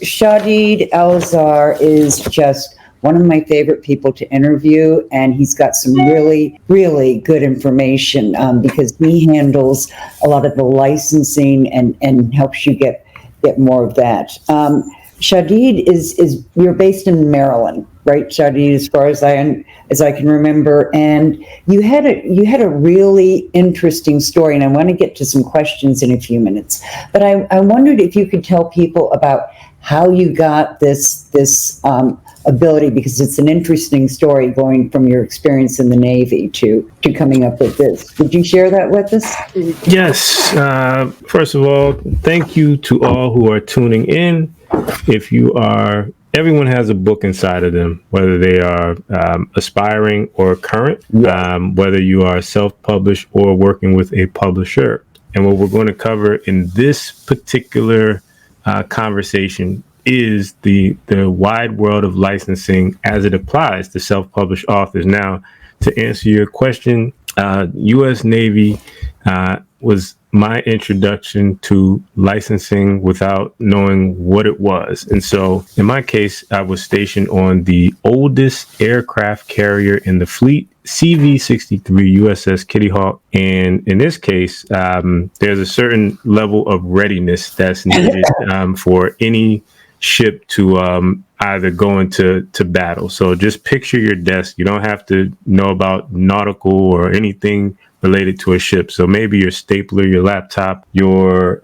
Shadid Alzar is just one of my favorite people to interview, and he's got some really, really good information because he handles a lot of the licensing and helps you get more of that. Shadid is you're based in Maryland, right, Shadid? As far as I can remember, and you had a really interesting story, and I want to get to some questions in a few minutes. But I wondered if you could tell people about how you got this ability, because it's an interesting story going from your experience in the Navy to coming up with this. Would you share that with us? Yes. First of all, thank you to all who are tuning in. Everyone has a book inside of them, whether they are aspiring or current, whether you are self-published or working with a publisher. And what we're going to cover in this particular conversation is the wide world of licensing as it applies to self-published authors. Now, to answer your question, U.S. Navy was my introduction to licensing without knowing what it was. And so in my case, I was stationed on the oldest aircraft carrier in the fleet, CV-63 USS Kitty Hawk. And in this case, there's a certain level of readiness that's needed for any ship to either go into battle. So just picture your desk. You don't have to know about nautical or anything related to a ship. So maybe your stapler, your laptop, your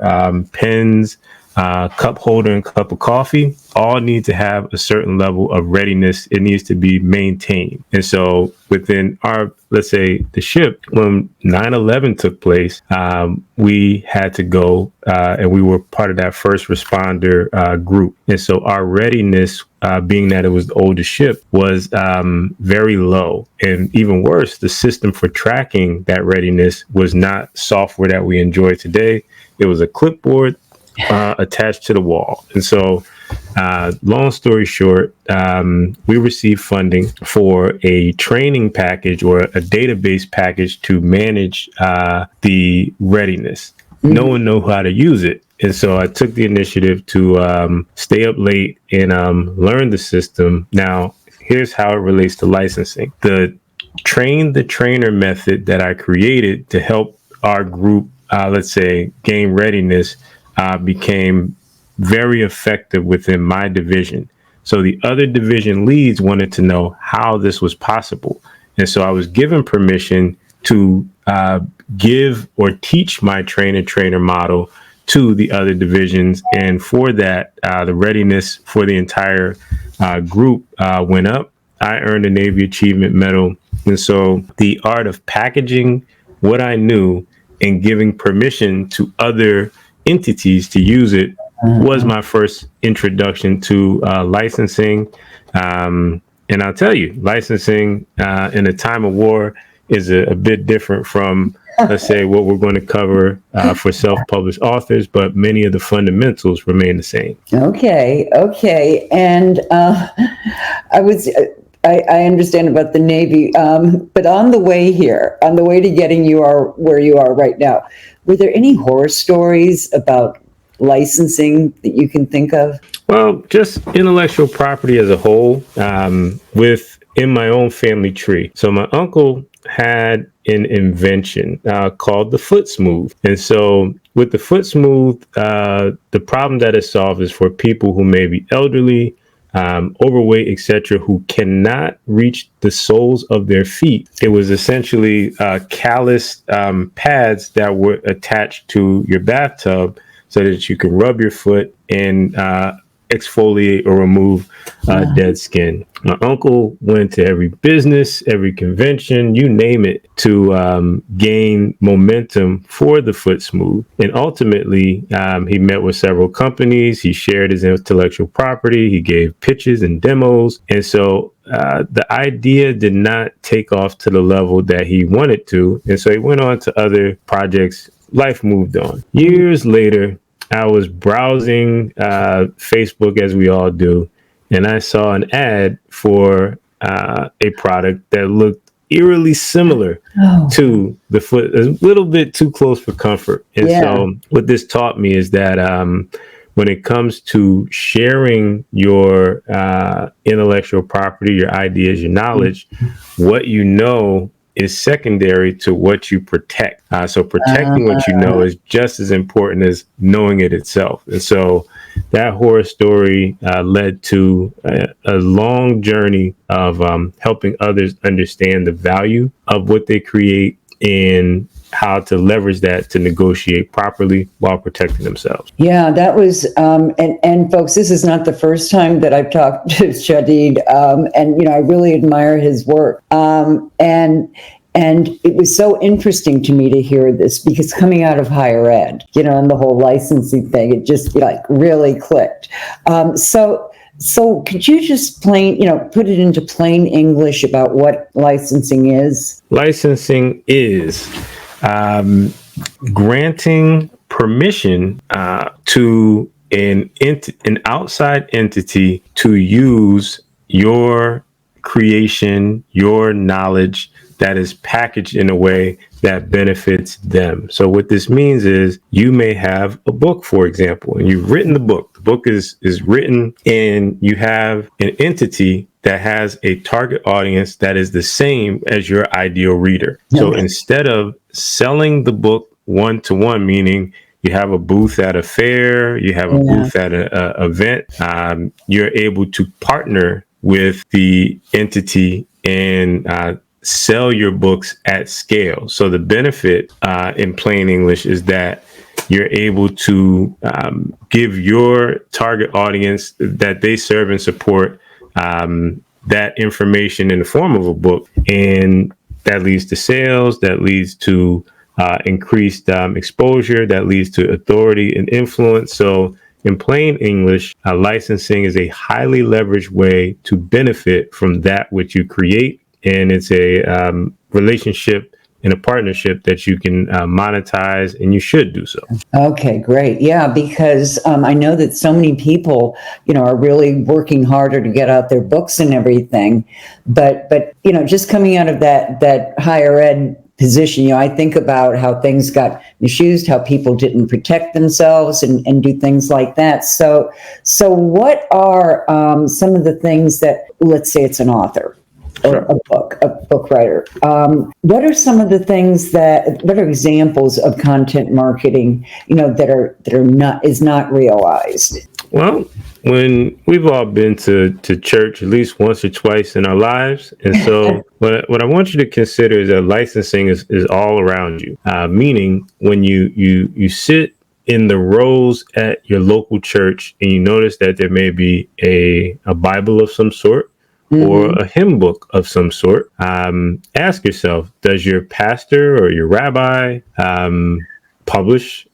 pens, cup holder, and cup of coffee all need to have a certain level of readiness. It needs to be maintained. And so within let's say the ship, when 9/11 took place, we had to go and we were part of that first responder group. And so our readiness, being that it was the oldest ship, was very low. And even worse, the system for tracking that readiness was not software that we enjoy today. It was a clipboard attached to the wall. And so long story short, we received funding for a training package or a database package to manage the readiness. No one knew how to use it. And so I took the initiative to stay up late and learn the system. Now, here's how it relates to licensing. The train the trainer method that I created to help our group, let's say, gain readiness, became very effective within my division. So the other division leads wanted to know how this was possible. And so I was given permission to give or teach my trainer model to the other divisions. And for that, the readiness for the entire group went up. I earned a Navy Achievement Medal. And so the art of packaging what I knew and giving permission to other entities to use it was my first introduction to licensing. And I'll tell you, licensing in a time of war is a bit different from, let's say, what we're going to cover for self-published authors, but many of the fundamentals remain the same. Okay. And I understand about the Navy, but on the way to getting you where you are right now, were there any horror stories about licensing that you can think of? Well, just intellectual property as a whole, within my own family tree. So my uncle had an invention called the foot smooth. And so with the foot smooth, the problem that it solves is for people who may be elderly, overweight, etc., who cannot reach the soles of their feet. It was essentially calloused pads that were attached to your bathtub so that you can rub your foot and exfoliate or remove dead skin. My uncle went to every business, every convention, you name it, to gain momentum for the foot smooth. And ultimately, he met with several companies. He shared his intellectual property. He gave pitches and demos. And so the idea did not take off to the level that he wanted to. And so he went on to other projects. Life moved on. Years later, I was browsing Facebook, as we all do, and I saw an ad for a product that looked eerily similar to the foot, a little bit too close for comfort. And so what this taught me is that when it comes to sharing your intellectual property, your ideas, your knowledge, what you know is secondary to what you protect. So protecting what you know is just as important as knowing it itself. And so that horror story led to a long journey of helping others understand the value of what they create and how to leverage that to negotiate properly while protecting themselves. Yeah, that was, and folks, this is not the first time that I've talked to Shadid, and I really admire his work. And it was so interesting to me to hear this because coming out of higher ed, and the whole licensing thing, it just really clicked. So could you just put it into plain English about what licensing is? Licensing is granting permission to an outside entity to use your creation, your knowledge that is packaged in a way that benefits them. So what this means is you may have a book, for example, and you've written the book. The book is written and you have an entity that has a target audience that is the same as your ideal reader. Okay. So instead of selling the book one-to-one, meaning you have a booth at a fair, you have a booth at an event, you're able to partner with the entity and sell your books at scale. So the benefit in plain English is that you're able to give your target audience that they serve and support that information in the form of a book. And that leads to sales, that leads to increased exposure, that leads to authority and influence. So in plain English, licensing is a highly leveraged way to benefit from that which you create. And it's a relationship and a partnership that you can monetize, and you should do so. Okay, great. Yeah, because I know that so many people, are really working harder to get out their books and everything. But just coming out of that higher ed position, I think about how things got misused, how people didn't protect themselves and do things like that. So what are some of the things that, let's say it's an author, or a book writer. What are some of the things what are examples of content marketing, that is not realized? Well, when we've all been to church at least once or twice in our lives. And so what I want you to consider is that licensing is all around you, meaning when you sit in the rows at your local church and you notice that there may be a Bible of some sort, or a hymn book of some sort, ask yourself, does your pastor or your rabbi publish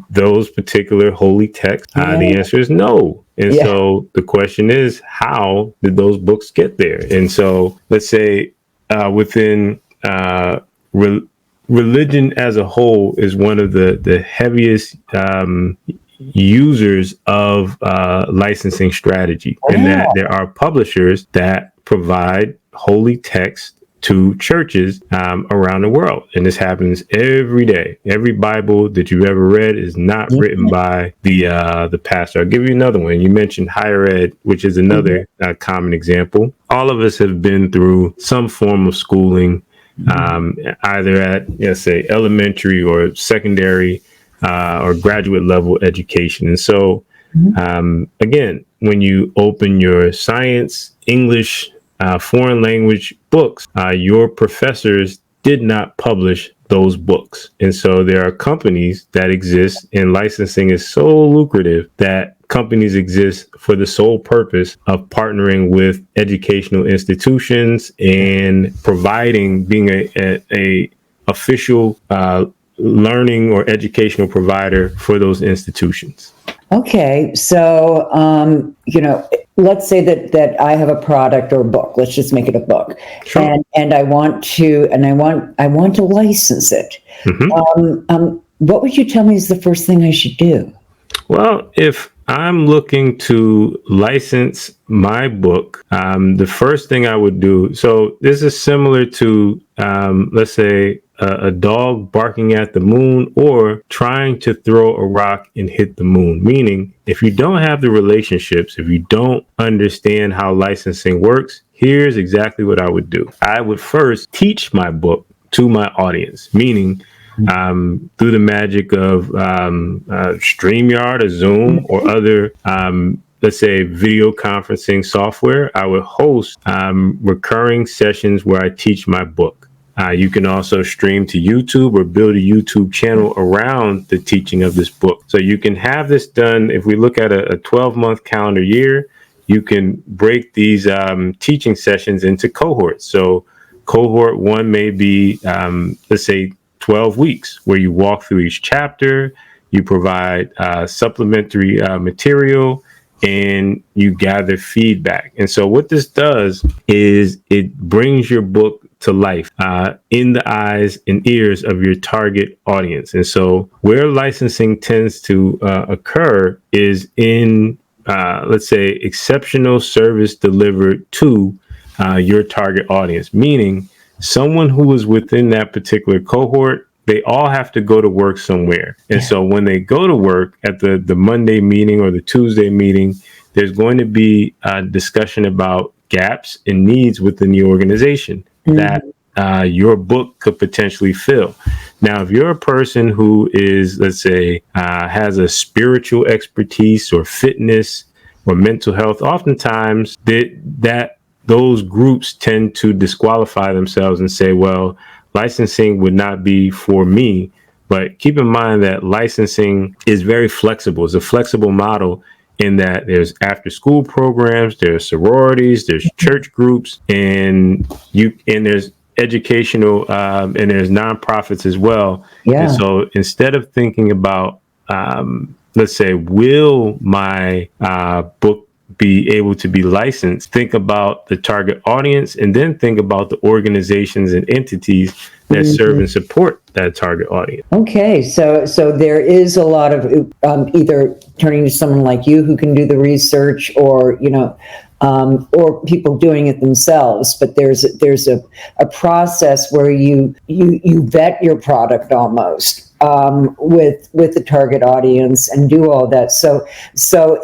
those particular holy texts? The answer is no. And so the question is, how did those books get there? And so let's say within religion as a whole is one of the heaviest users of licensing strategy, and that there are publishers that provide holy text to churches around the world. And this happens every day. Every Bible that you've ever read is not written by the pastor. I'll give you another one. You mentioned higher ed, which is another common example. All of us have been through some form of schooling, either at, say, elementary or secondary or graduate level education. And so, again, when you open your science, English, foreign language books, your professors did not publish those books. And so there are companies that exist, and licensing is so lucrative that companies exist for the sole purpose of partnering with educational institutions and being a official learning or educational provider for those institutions. Okay, so let's say that I have a product or a book. Let's just make it a book, sure. and I want to license it. What would you tell me is the first thing I should do? Well, if I'm looking to license my book, the first thing I would do, so this is similar to, let's say, a dog barking at the moon or trying to throw a rock and hit the moon. Meaning, if you don't have the relationships, if you don't understand how licensing works, here's exactly what I would do. I would first teach my book to my audience, meaning through the magic of StreamYard or Zoom or other let's say video conferencing software, I would host recurring sessions where I teach my book. You can also stream to YouTube or build a YouTube channel around the teaching of this book. So you can have this done. If we look at a 12-month calendar year, you can break these teaching sessions into cohorts. So cohort 1 may be, let's say, 12 weeks, where you walk through each chapter, you provide supplementary material, and you gather feedback. And so what this does is it brings your book to life in the eyes and ears of your target audience. And so where licensing tends to occur is in, let's say, exceptional service delivered to your target audience, meaning someone who is within that particular cohort, they all have to go to work somewhere. And so when they go to work at the Monday meeting or the Tuesday meeting, there's going to be a discussion about gaps and needs within the organization that your book could potentially fill. Now, if you're a person who is, let's say, has a spiritual expertise or fitness or mental health, oftentimes those groups tend to disqualify themselves and say, well, licensing would not be for me. But keep in mind that licensing is very flexible. It's a flexible model in that there's after school programs, there's sororities, there's church groups, and there's educational and there's nonprofits as well. Yeah. And so instead of thinking about, let's say, will my book be able to be licensed, think about the target audience, and then think about the organizations and entities that serve and support that target audience. Okay, so there is a lot of either turning to someone like you who can do the research, or or people doing it themselves. But there's a process where you vet your product almost with the target audience and do all that. So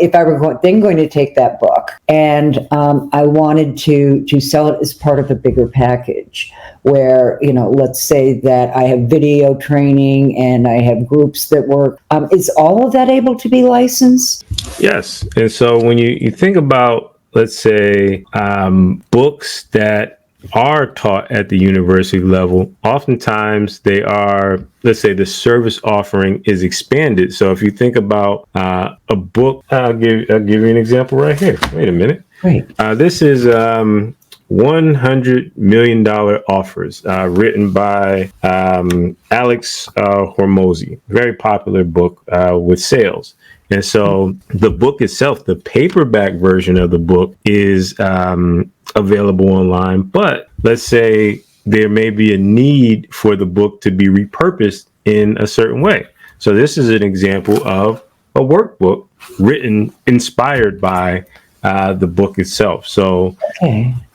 if I were going to take that book and I wanted to sell it as part of a bigger package, where let's say that I have video training and I have groups that work, is all of that able to be licensed? Yes. And so when you think about, let's say, books that are taught at the university level, oftentimes they are, let's say, the service offering is expanded. So if you think about a book, I'll give you an example right here. Wait a minute. Great. This is $100 million offers, written by Alex Hormozy, very popular book with sales. And so the book itself, the paperback version of the book, is available online. But let's say there may be a need for the book to be repurposed in a certain way. So this is an example of a workbook written, inspired by the book itself. So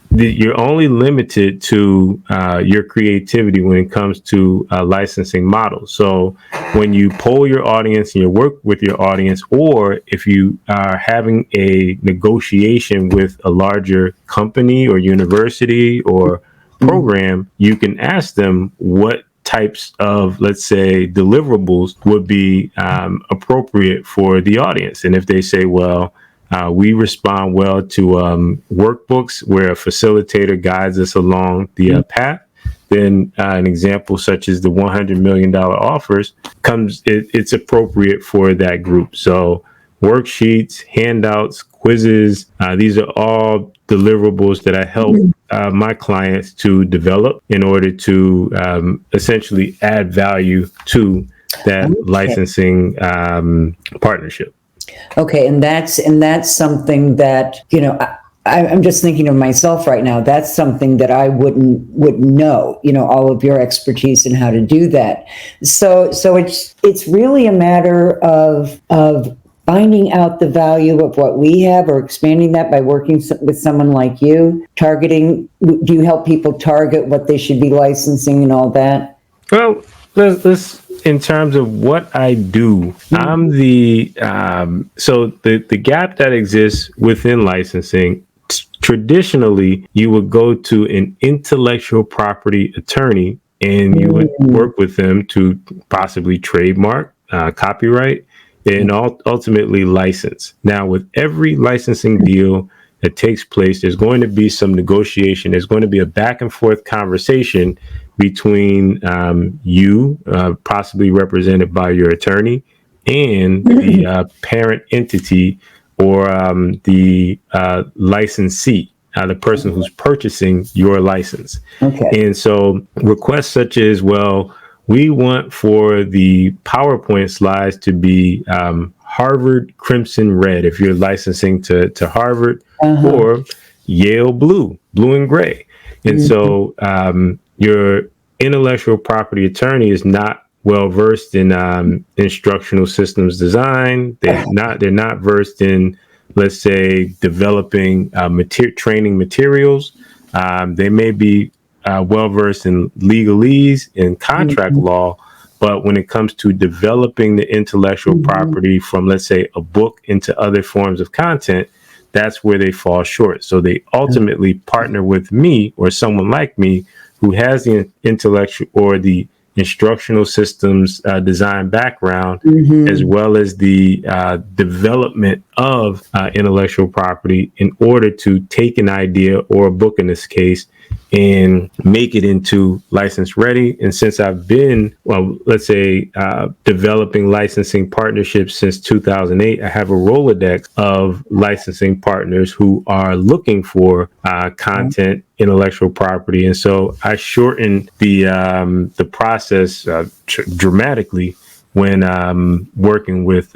you're only limited to your creativity when it comes to licensing models. So when you poll your audience and you work with your audience, or if you are having a negotiation with a larger company or university or program, you can ask them what types of, let's say, deliverables would be appropriate for the audience. And if they say, well, we respond well to workbooks where a facilitator guides us along the path, then an example such as the $100 million offers it's appropriate for that group. So worksheets, handouts, quizzes, these are all deliverables that I help my clients to develop in order to essentially add value to that licensing partnership. Okay, and that's something that, I'm just thinking of myself right now. That's something that I wouldn't know, all of your expertise in how to do that. So it's really a matter of finding out the value of what we have, or expanding that by working with someone like you. Targeting, do you help people target what they should be licensing and all that? Well, let's in terms of what I do, I'm the so the gap that exists within licensing. Traditionally, you would go to an intellectual property attorney and you would Mm, work with them to possibly trademark, copyright, and ultimately license. Now, with every licensing deal that takes place, there's going to be some negotiation. There's going to be a back and forth conversation between you, possibly represented by your attorney, and the parent entity or the licensee, the person who's purchasing your license. okay. And so requests such as, well, we want for the PowerPoint slides to be Harvard Crimson Red if you're licensing to Harvard, Uh-huh. or Yale blue and gray. And Mhm. so your intellectual property attorney is not well versed in instructional systems design. They're not versed in, let's say, developing training materials. They may be well versed in legalese and contract Mhm. law, but when it comes to developing the intellectual Mhm. property from, let's say, a book into other forms of content, that's where they fall short. So they ultimately partner with me or someone like me who has the intellectual or the instructional systems design background, as Mhm. well as the development of intellectual property in order to take an idea or a book in this case and make it into license ready. And since I've been, well, let's say, developing licensing partnerships since 2008, I have a Rolodex of licensing partners who are looking for content, intellectual property. And so I shortened the process dramatically when working with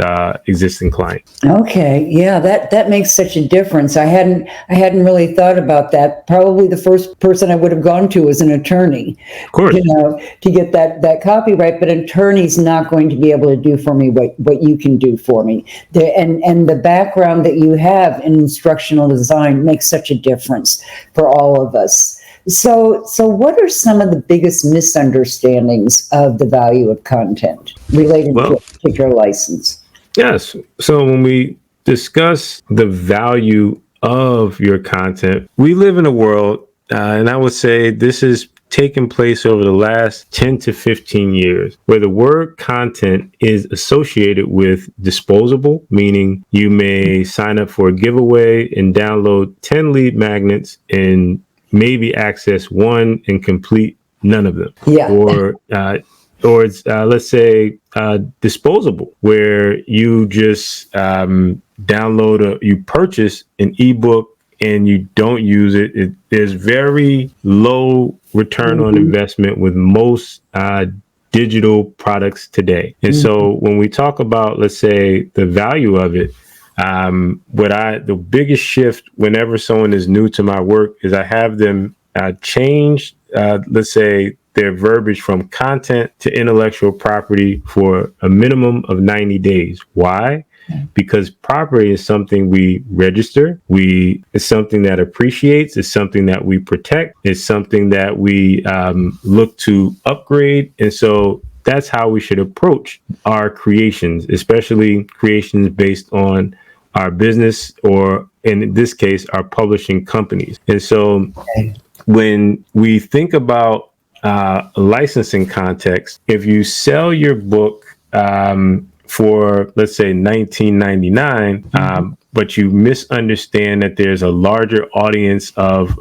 existing clients. Okay, yeah, that makes such a difference. I hadn't really thought about that. Probably the first person I would have gone to was an attorney, Of course. to get that copyright. But an attorney's not going to be able to do for me what you can do for me. And the background that you have in instructional design makes such a difference for all of us. So what are some of the biggest misunderstandings of the value of content related to a Well, particular license? yes. So when we discuss the value of your content, we live in a world, and I would say this has taken place over the last 10 to 15 years, where the word content is associated with disposable, meaning you may sign up for a giveaway and download 10 lead magnets and maybe access one and complete none of them. Yeah. Or it's let's say disposable, where you just you purchase an ebook and you don't use it. There's very low return on Mhm. investment with most digital products today. And Mhm. so when we talk about, let's say, the value of it, the biggest shift whenever someone is new to my work is I have them change, let's say, their verbiage from content to intellectual property for a minimum of 90 days. Why? Because property is something we register. It's something that appreciates. It's something that we protect. It's something that we look to upgrade. And so that's how we should approach our creations, especially creations based on our business, or in this case, our publishing companies. And so when we think about licensing context, if you sell your book for, let's say, 1999, but you misunderstand that there's a larger audience of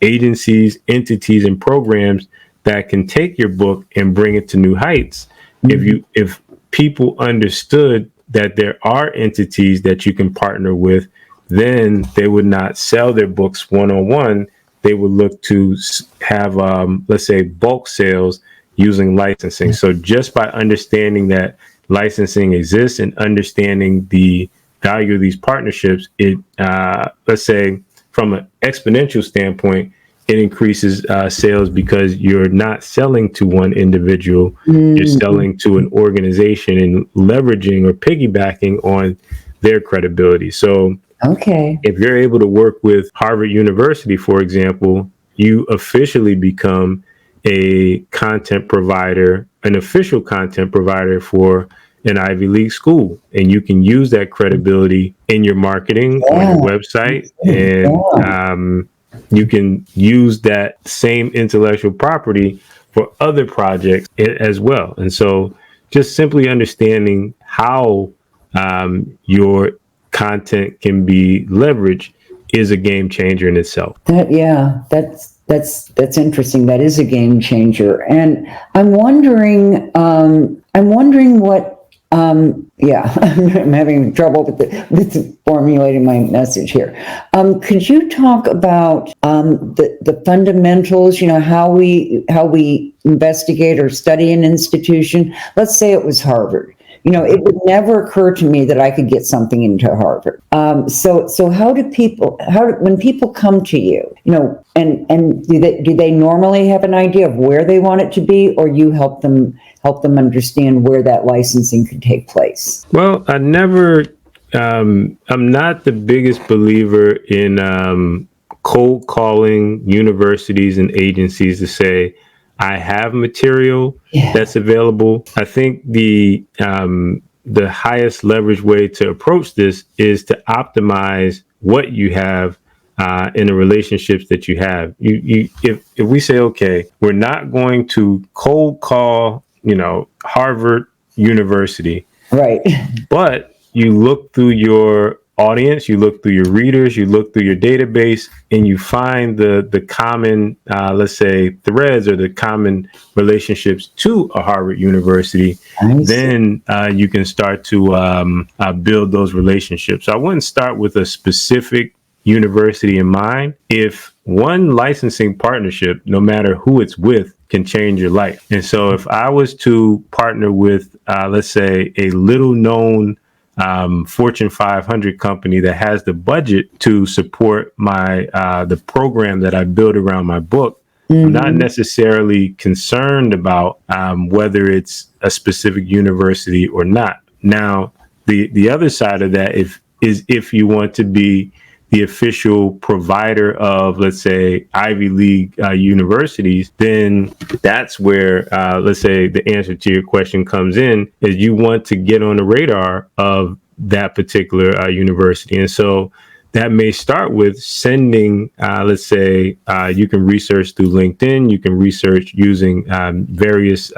agencies, entities, and programs that can take your book and bring it to new heights. Mhm. If people understood that there are entities that you can partner with, then they would not sell their books one on one. They would look to have, let's say, bulk sales using licensing. So just by understanding that licensing exists and understanding the value of these partnerships, it, let's say, from an exponential standpoint, it increases sales because you're not selling to one individual, you're Mhm. selling to an organization and leveraging or piggybacking on their credibility. So Okay. if you're able to work with Harvard University, for example, you officially become a content provider, an official content provider for an Ivy League school, and you can use that credibility in your marketing on your website, and you can use that same intellectual property for other projects as well. And so just simply understanding how your content can be leveraged is a game changer in itself. That's interesting. That is a game changer, and I'm wondering what. I'm having trouble with formulating my message here. Could you talk about the fundamentals? You know, how we investigate or study an institution. Let's say it was Harvard. You know, it would never occur to me that I could get something into Harvard. So when people come to you, you know, and do they normally have an idea of where they want it to be, or you help them understand where that licensing could take place? Well, I'm not the biggest believer in cold calling universities and agencies to say, I have material that's available. I think the highest leverage way to approach this is to optimize what you have in the relationships that you have. If we say, okay, we're not going to cold call, you know, Harvard University, right? But you look through your audience, you look through your readers, you look through your database, and you find the common, let's say, threads or the common relationships to a Harvard University. Then you can start to build those relationships. So I wouldn't start with a specific university in mind. If one licensing partnership, no matter who it's with, can change your life. And so if I was to partner with, let's say, a little known Fortune 500 company that has the budget to support my the program that I build around my book, I'm not necessarily concerned about whether it's a specific university or not. Now, the other side of that is if you want to be the official provider of, let's say, Ivy League universities, then that's where, let's say, the answer to your question comes in, is you want to get on the radar of that particular university. And so that may start with sending, let's say, you can research through LinkedIn, you can research using various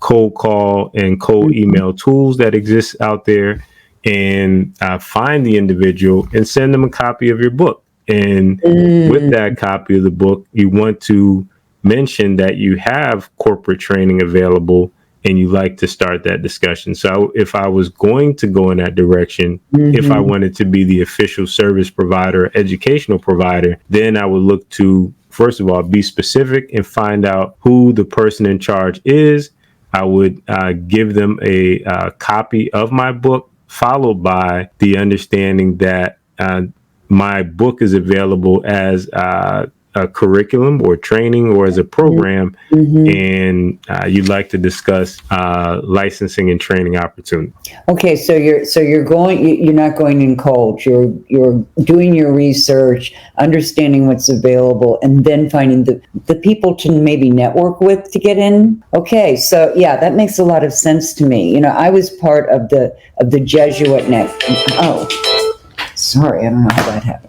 cold call and cold email tools that exist out there, and find the individual and send them a copy of your book. And with that copy of the book, you want to mention that you have corporate training available and you like to start that discussion. So if I was going to go in that direction, if I wanted to be the official service provider, educational provider, then I would look to, first of all, be specific and find out who the person in charge is. I would give them a copy of my book, followed by the understanding that my book is available as a curriculum or training or as a program, and you'd like to discuss licensing and training opportunities. Okay, so you're not going in cold. You're doing your research, understanding what's available, and then finding the people to maybe network with to get in. Okay, so yeah, that makes a lot of sense to me. You know, I was part of the Jesuit net. Oh, sorry, I don't know how that happened.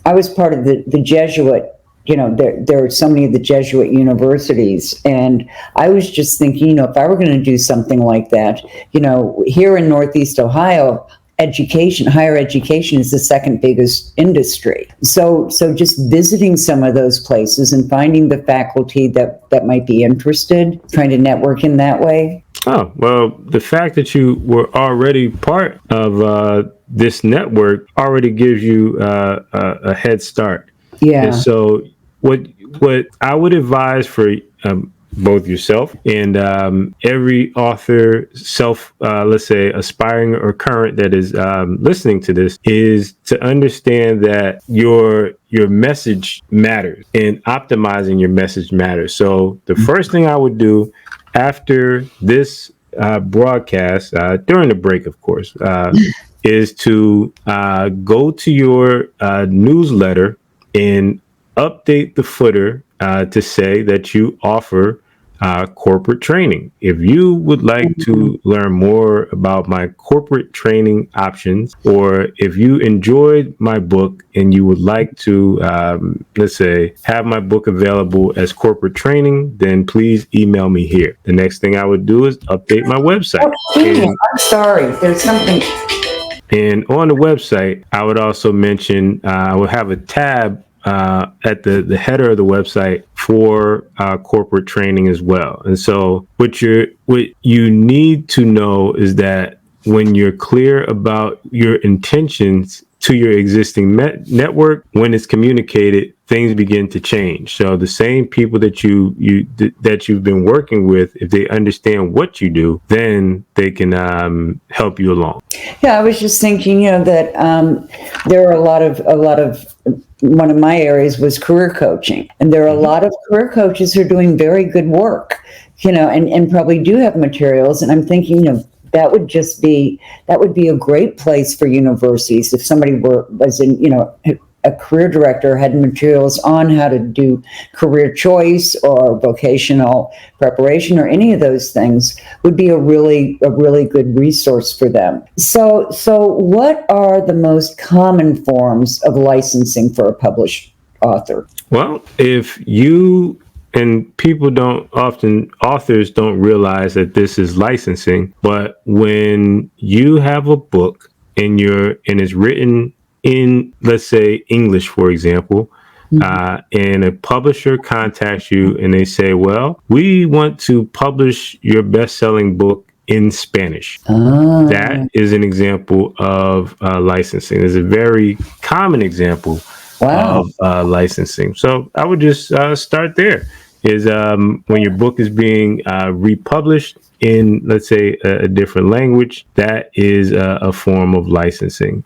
I was part of the Jesuit. You know, there are so many of the Jesuit universities, and I was just thinking, you know, if I were going to do something like that, you know, here in Northeast Ohio, higher education is the second biggest industry. So just visiting some of those places and finding the faculty that might be interested, trying to network in that way. Oh, well, the fact that you were already part of this network already gives you a head start. Yeah. And so what I would advise for both yourself and every author, let's say, aspiring or current that is listening to this, is to understand that your message matters and optimizing your message matters. So the first thing I would do after this broadcast, during the break, of course, is to go to your newsletter and update the footer to say that you offer corporate training. If you would like to learn more about my corporate training options, or if you enjoyed my book and you would like to, let's say, have my book available as corporate training, then please email me here. The next thing I would do is update my website. I'm sorry. There's something. And on the website, I would also mention, I will have a tab at the header of the website for corporate training as well. And so what you need to know is that when you're clear about your intentions to your existing network, when it's communicated, things begin to change. So the same people that you've been working with, if they understand what you do, then they can help you along. Yeah, I was just thinking, that there are a lot of one of my areas was career coaching, and there are a lot of career coaches who are doing very good work, and probably do have materials. And I'm thinking, that would be a great place for universities if somebody was in, a career director had materials on how to do career choice or vocational preparation or any of those things, would be a really good resource for them. So what are the most common forms of licensing for a published author? Well, and authors don't realize that this is licensing, but when you have a book and it's written in, let's say, English, for example, and a publisher contacts you and they say, well, we want to publish your best-selling book in Spanish. That is an example of licensing. It's a very common example of licensing. So I would just start there. Is when your book is being republished in, let's say, a different language, that is a form of licensing.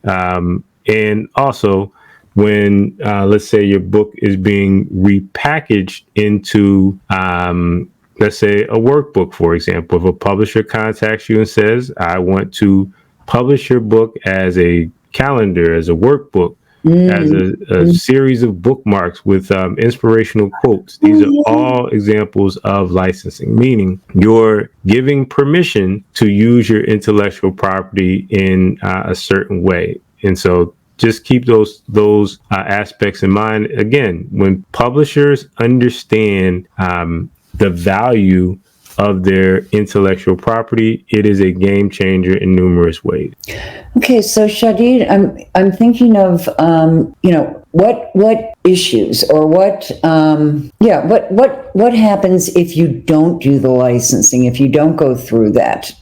And also, when, let's say, your book is being repackaged into, let's say, a workbook, for example. If a publisher contacts you and says, I want to publish your book as a calendar, as a workbook, as a series of bookmarks with inspirational quotes. These are all examples of licensing, meaning you're giving permission to use your intellectual property in a certain way. And so just keep those aspects in mind. Again, when publishers understand the value of their intellectual property, it is a game changer in numerous ways. Okay, so Shadid, I'm thinking of what issues or what happens if you don't do the licensing, if you don't go through that.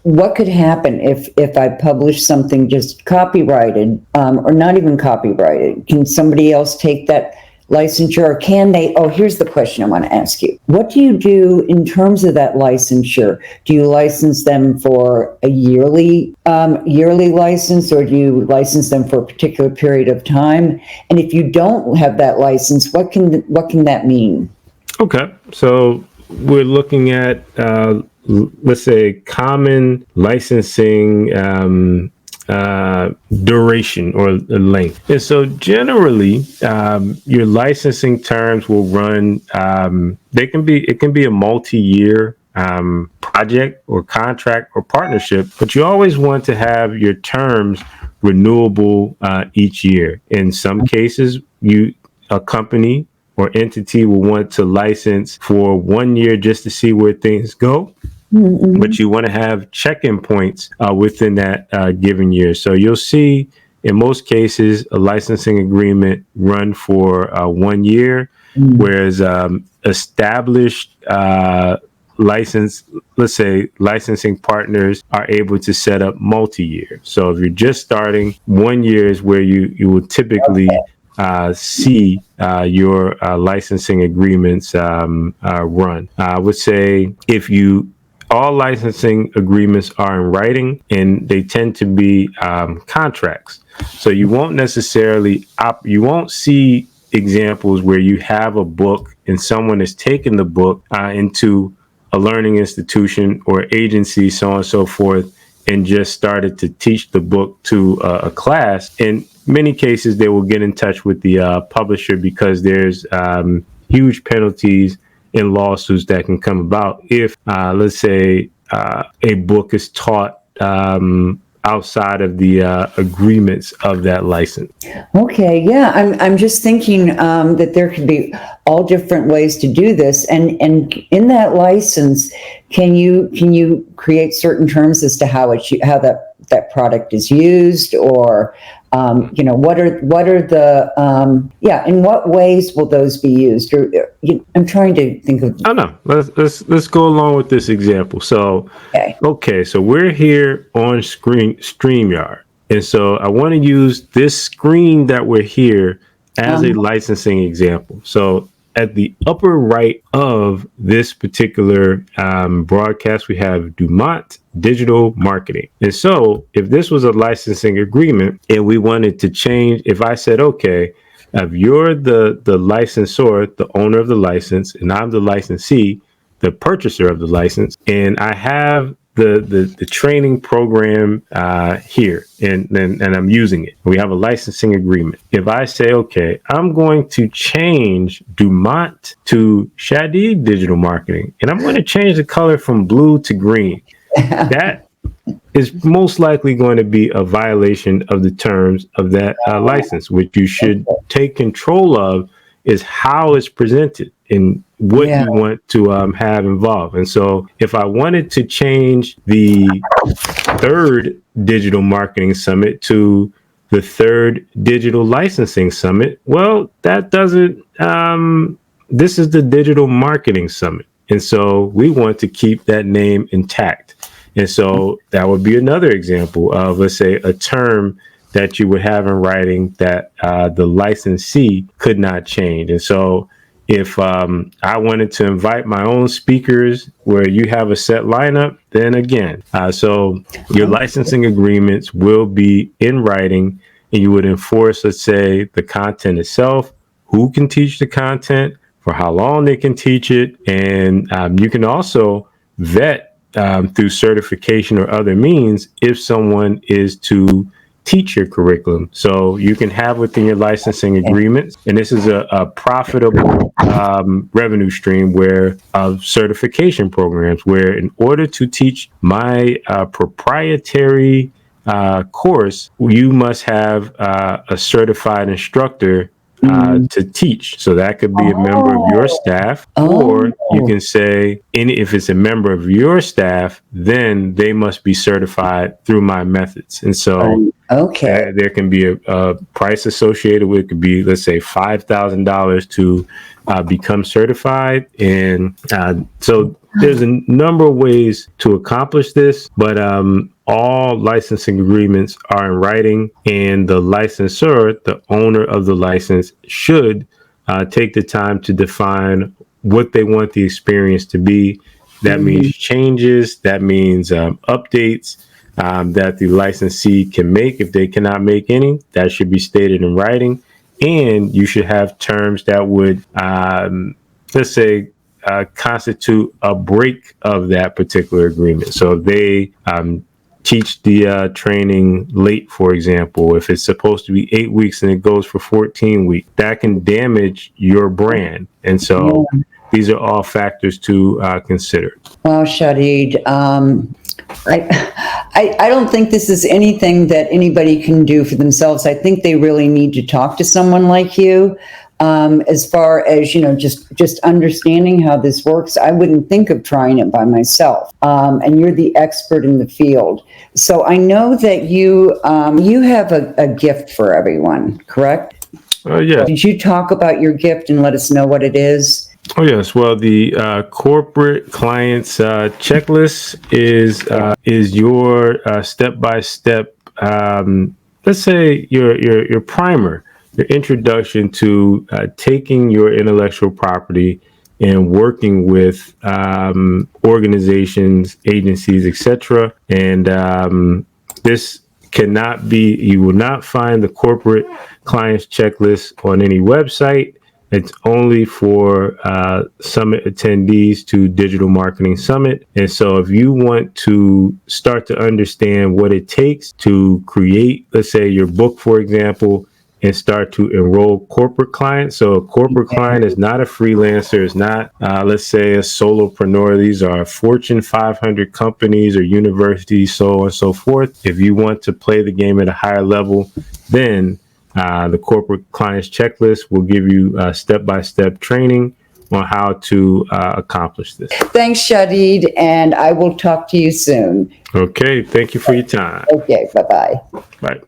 What could happen if I publish something just copyrighted or not even copyrighted? Can somebody else take that licensure, or can they? Oh, here's the question I want to ask you. What do you do in terms of that licensure? Do you license them for a yearly license, or do you license them for a particular period of time? And if you don't have that license, what can that mean? Okay, so we're looking at let's say common licensing duration or length. And so generally, your licensing terms will run, it can be a multi-year project or contract or partnership, but you always want to have your terms renewable each year. In some cases, a company or entity will want to license for 1 year just to see where things go. Mm-hmm. But you want to have check-in points within that given year. So you'll see in most cases a licensing agreement run for 1 year, whereas established licensing partners are able to set up multi-year. So if you're just starting, 1 year is where you will typically see your licensing agreements run. I would say all licensing agreements are in writing, and they tend to be contracts. So you won't necessarily you won't see examples where you have a book and someone has taken the book into a learning institution or agency, so on and so forth, and just started to teach the book to a class. And many cases they will get in touch with the publisher because there's huge penalties in lawsuits that can come about if, let's say, a book is taught outside of the agreements of that license. Okay, yeah, I'm just thinking that there could be all different ways to do this, and in that license, can you create certain terms as to how that product is used, or what are the in what ways will those be used? Or I'm trying to think of. Oh no, let's go along with this example. So okay, so we're here on StreamYard, and so I want to use this screen that we're here as a licensing example. So at the upper right of this particular broadcast, we have Dumont Digital Marketing. And so if this was a licensing agreement and we wanted to change, if I said, okay, if you're the licensor, the owner of the license, and I'm the licensee, the purchaser of the license, and I have the training program here, and I'm using it. We have a licensing agreement. If I say, okay, I'm going to change Dumont to Shadid Digital Marketing, and I'm going to change the color from blue to green, that is most likely going to be a violation of the terms of that license. What you should take control of is how it's presented and what you want to have involved. And so if I wanted to change the third digital marketing summit to the third digital licensing summit, well, that doesn't, this is the digital marketing summit. And so we want to keep that name intact. And so that would be another example of, let's say, a term that you would have in writing that the licensee could not change. And so if I wanted to invite my own speakers where you have a set lineup, then again, so your licensing agreements will be in writing, and you would enforce, let's say, the content itself, who can teach the content, for how long they can teach it. And you can also vet through certification or other means if someone is to teach your curriculum. So you can have within your licensing agreements, and this is a profitable revenue stream where of certification programs, where in order to teach my proprietary course, you must have a certified instructor to teach. So that could be a member of your staff, or you can say, if it's a member of your staff, then they must be certified through my methods. And so there can be a price associated with it. Could be, let's say, $5,000 to become certified. And so there's a number of ways to accomplish this, but all licensing agreements are in writing, and the licensor, the owner of the license, should take the time to define what they want the experience to be. That means changes, that means updates that the licensee can make. If they cannot make any, that should be stated in writing. And you should have terms that would, let's say, constitute a break of that particular agreement. So if they teach the training late, for example, if it's supposed to be 8 weeks and it goes for 14 weeks, that can damage your brand. And so these are all factors to consider. Wow, Shadid. I don't think this is anything that anybody can do for themselves. I think they really need to talk to someone like you. As far as, just understanding how this works, I wouldn't think of trying it by myself. And you're the expert in the field. So I know that you have a gift for everyone, correct? Yeah. Did you talk about your gift and let us know what it is? Oh, yes. Well, the corporate clients checklist is your step-by-step, let's say your primer, your introduction to taking your intellectual property and working with organizations, agencies, etc. And this cannot be, you will not find the corporate clients checklist on any website. It's only for summit attendees to Digital Marketing Summit. And so if you want to start to understand what it takes to create, let's say your book, for example, and start to enroll corporate clients. So a corporate client is not a freelancer, is not, let's say, a solopreneur. These are Fortune 500 companies or universities, so on and so forth. If you want to play the game at a higher level, then the corporate clients checklist will give you step-by-step training on how to accomplish this. Thanks, Shadid, and I will talk to you soon. Okay, thank you for your time. Okay, bye-bye. Bye.